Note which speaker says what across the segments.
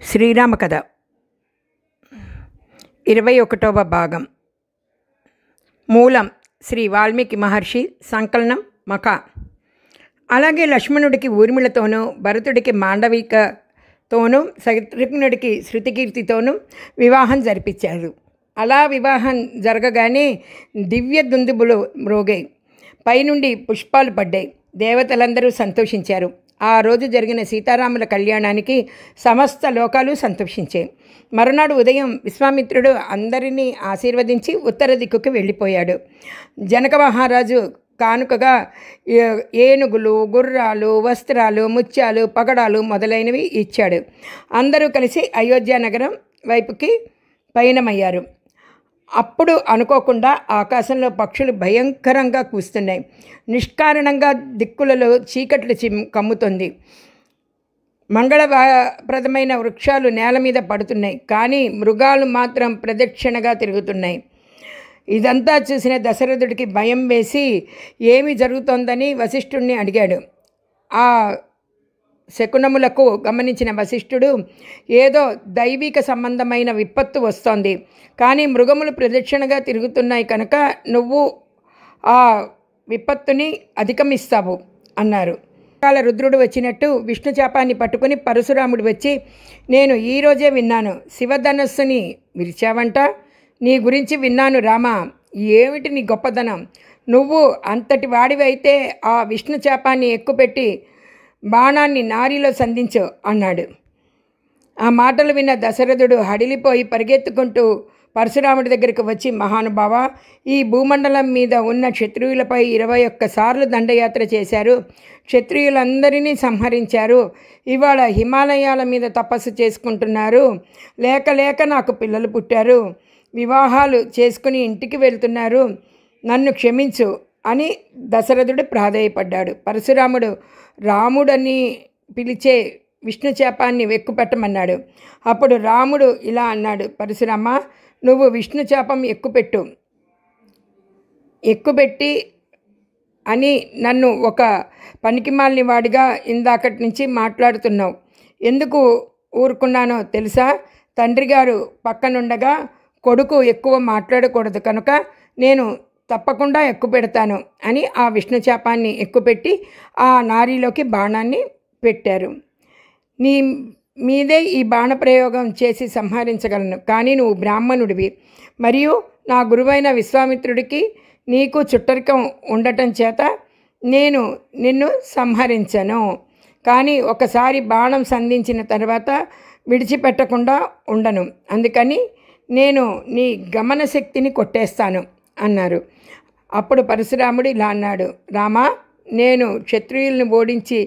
Speaker 1: శ్రీరామ కథ 21వ భాగం. మూలం శ్రీ వాల్మీకి మహర్షి, సంకలనం మఖ. అలాగే లక్ష్మణుడికి ఊర్మిళతోనూ, భరతుడికి మాండవికతోనూ, శత్రుఘ్నుడికి శృతికీర్తితోనూ వివాహం జరిపించారు. అలా వివాహం జరగగానే దివ్య దుందుబులు మ్రోగాయి, పైనుండి పుష్పాలు పడ్డాయి. దేవతలందరూ సంతోషించారు. ఆ రోజు జరిగిన సీతారాముల కళ్యాణానికి సమస్త లోకాలు సంతోషించాయి. మరునాడు ఉదయం విశ్వామిత్రుడు అందరినీ ఆశీర్వదించి ఉత్తర దిక్కుకు వెళ్ళిపోయాడు. జనక మహారాజు కానుకగా ఏనుగులు, గుర్రాలు, వస్త్రాలు, ముత్యాలు, పగడాలు మొదలైనవి ఇచ్చాడు. అందరూ కలిసి అయోధ్య నగరం వైపుకి పయనమయ్యారు. అప్పుడు అనుకోకుండా ఆకాశంలో పక్షులు భయంకరంగా కూస్తున్నాయి. నిష్కారణంగా దిక్కులలో చీకట్లు కమ్ముతుంది. మంగళప్రదమైన వృక్షాలు నేల మీద పడుతున్నాయి, కానీ మృగాలు మాత్రం ప్రదక్షిణగా తిరుగుతున్నాయి. ఇదంతా చూసిన దశరథుడికి భయం వేసి ఏమి జరుగుతోందని వశిష్ఠుడిని అడిగాడు. ఆ శకునములకు గమనించిన వశిష్ఠుడు, ఏదో దైవిక సంబంధమైన విపత్తు వస్తోంది, కానీ మృగములు ప్రదక్షిణగా తిరుగుతున్నాయి కనుక నువ్వు ఆ విపత్తుని అధిగమిస్తావు అన్నారు. కాల రుద్రుడు వచ్చినట్టు విష్ణు చాపాన్ని పట్టుకుని పరశురాముడు వచ్చి, నేను ఈరోజే విన్నాను, శివధనస్సుని విరిచావంట. నీ గురించి విన్నాను రామా, ఏమిటి నీ గొప్పదనం? నువ్వు అంతటి వాడివైతే ఆ విష్ణు చాపాన్ని ఎక్కుపెట్టి బాణాన్ని నారిలో సంధించు అన్నాడు. ఆ మాటలు విన్న దశరథుడు హడిలిపోయి పరిగెత్తుకుంటూ పరశురాముడి దగ్గరికి వచ్చి, మహానుభావ, ఈ భూమండలం మీద ఉన్న క్షత్రియులపై 21 సార్లు దండయాత్ర చేశారు, క్షత్రియులందరినీ సంహరించారు, ఇవాళ హిమాలయాల మీద తపస్సు చేసుకుంటున్నారు, లేక లేక నాకు పిల్లలు పుట్టారు, వివాహాలు చేసుకుని ఇంటికి వెళ్తున్నారు, నన్ను క్షమించు అని దశరథుడు ప్రాధేయపడ్డాడు. పరశురాముడు రాముడని పిలిచే విష్ణు చేపాన్ని ఎక్కుపెట్టమన్నాడు. అప్పుడు రాముడు ఇలా అన్నాడు, పరశురామ, నువ్వు విష్ణు చేపం ఎక్కుపెట్టి అని నన్ను ఒక పనికిమాలిన వాడిగా ఇందాకటి నుంచి మాట్లాడుతున్నావు. ఎందుకు ఊరుకున్నానో తెలుసా? తండ్రి గారు పక్కనుండగా కొడుకు ఎక్కువ మాట్లాడకూడదు కనుక నేను తప్పకుండా ఎక్కుపెడతాను అని ఆ విష్ణు చేపాన్ని ఎక్కుపెట్టి ఆ నారిలోకి బాణాన్ని పెట్టారు. నీ మీదే ఈ బాణప్రయోగం చేసి సంహరించగలను, కానీ నువ్వు బ్రాహ్మణుడివి, మరియు నా గురువైన విశ్వామిత్రుడికి నీకు చుట్టరికం ఉండటం చేత నేను నిన్ను సంహరించను. కానీ ఒకసారి బాణం సంధించిన తర్వాత విడిచిపెట్టకుండా ఉండను, అందుకని నేను నీ గమన శక్తిని కొట్టేస్తాను అన్నారు. అప్పుడు పరశురాముడు ఇలా అన్నాడు, రామా, నేను క్షత్రియుల్ని ఓడించి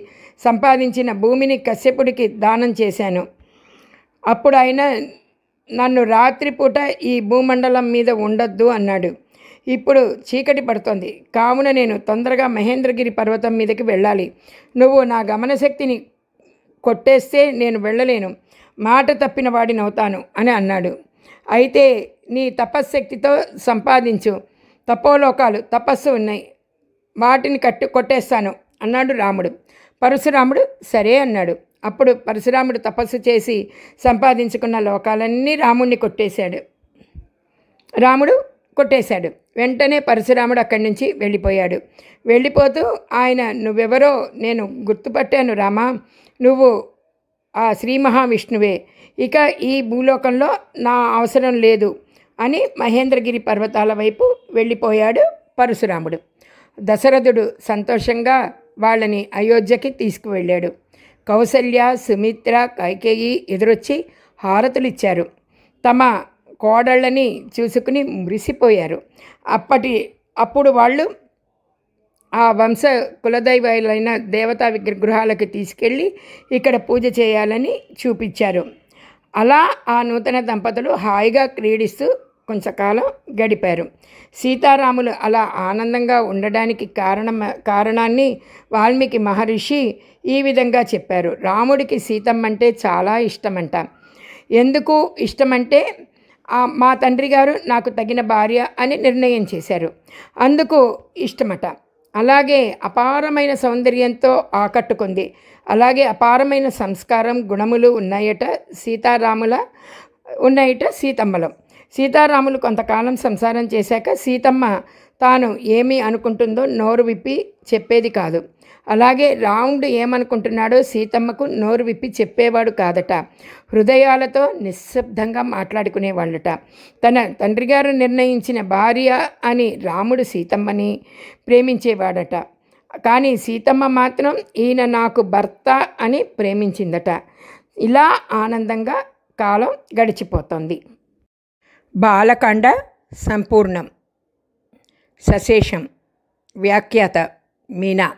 Speaker 1: సంపాదించిన భూమిని కశ్యపుడికి దానం చేశాను. అప్పుడు ఆయన నన్ను రాత్రిపూట ఈ భూమండలం మీద ఉండొద్దు అన్నాడు. ఇప్పుడు చీకటి పడుతోంది, కావున నేను తొందరగా మహేంద్రగిరి పర్వతం మీదకి వెళ్ళాలి. నువ్వు నా గమనశక్తిని కొట్టేస్తే నేను వెళ్ళలేను, మాట తప్పిన వాడినవుతాను అని అన్నాడు. అయితే నీ తపశ్శక్తితో సంపాదించు, తపోలోకాలు తపస్సు ఉన్నాయి, వాటిని కొట్టేస్తాను అన్నాడు రాముడు. పరశురాముడు సరే అన్నాడు. అప్పుడు పరశురాముడు తపస్సు చేసి సంపాదించుకున్న లోకాలన్నీ రాముడు కొట్టేశాడు. వెంటనే పరశురాముడు అక్కడి నుంచి వెళ్ళిపోయాడు. వెళ్ళిపోతూ ఆయన, నువ్వెవరో నేను గుర్తుపట్టాను రామా, నువ్వు ఆ శ్రీ మహావిష్ణువే, ఇక ఈ భూలోకంలో నా అవసరం లేదు అని మహేంద్రగిరి పర్వతాల వైపు వెళ్ళిపోయాడు పరశురాముడు. దశరథుడు సంతోషంగా వాళ్ళని అయోధ్యకి తీసుకువెళ్ళాడు. కౌసల్య, సుమిత్ర, కైకేయి ఎదురొచ్చి హారతులిచ్చారు. తమ కోడళ్ళని చూసుకుని మురిసిపోయారు. అప్పుడు వాళ్ళు ఆ వంశ కులదైవాలైన దేవతా విగ్రహాలకు తీసుకెళ్ళి ఇక్కడ పూజ చేయాలని చూపించారు. అలా ఆ నూతన దంపతులు హాయిగా క్రీడిస్తూ కొంతకాలం గడిపారు. సీతారాములు అలా ఆనందంగా ఉండడానికి కారణాన్ని వాల్మీకి మహర్షి ఈ విధంగా చెప్పారు. రాముడికి సీతమ్మంటే చాలా ఇష్టమంట. ఎందుకు ఇష్టమంటే మా తండ్రి గారు నాకు తగిన భార్య అని నిర్ణయం చేశారు, అందుకు ఇష్టమట. అలాగే అపారమైన సౌందర్యంతో ఆకట్టుకుంది. అలాగే అపారమైన సంస్కారం, గుణములు ఉన్నాయట సీతమ్మలో. సీతారాములు కొంతకాలం సంసారం చేశాక సీతమ్మ తాను ఏమి అనుకుంటుందో నోరు విప్పి చెప్పేది కాదు. అలాగే రాముడు ఏమనుకుంటున్నాడో సీతమ్మకు నోరు విప్పి చెప్పేవాడు కాదట. హృదయాలతో నిశ్శబ్దంగా మాట్లాడుకునేవాళ్ళట. తన తండ్రి గారు నిర్ణయించిన భార్య అని రాముడు సీతమ్మని ప్రేమించేవాడట. కానీ సీతమ్మ మాత్రం ఈయన నాకు భర్త అని ప్రేమించిందట. ఇలా ఆనందంగా కాలం గడిచిపోతుంది. బాలకాండ సంపూర్ణం. సశేషం. వ్యాఖ్యాత మీనా.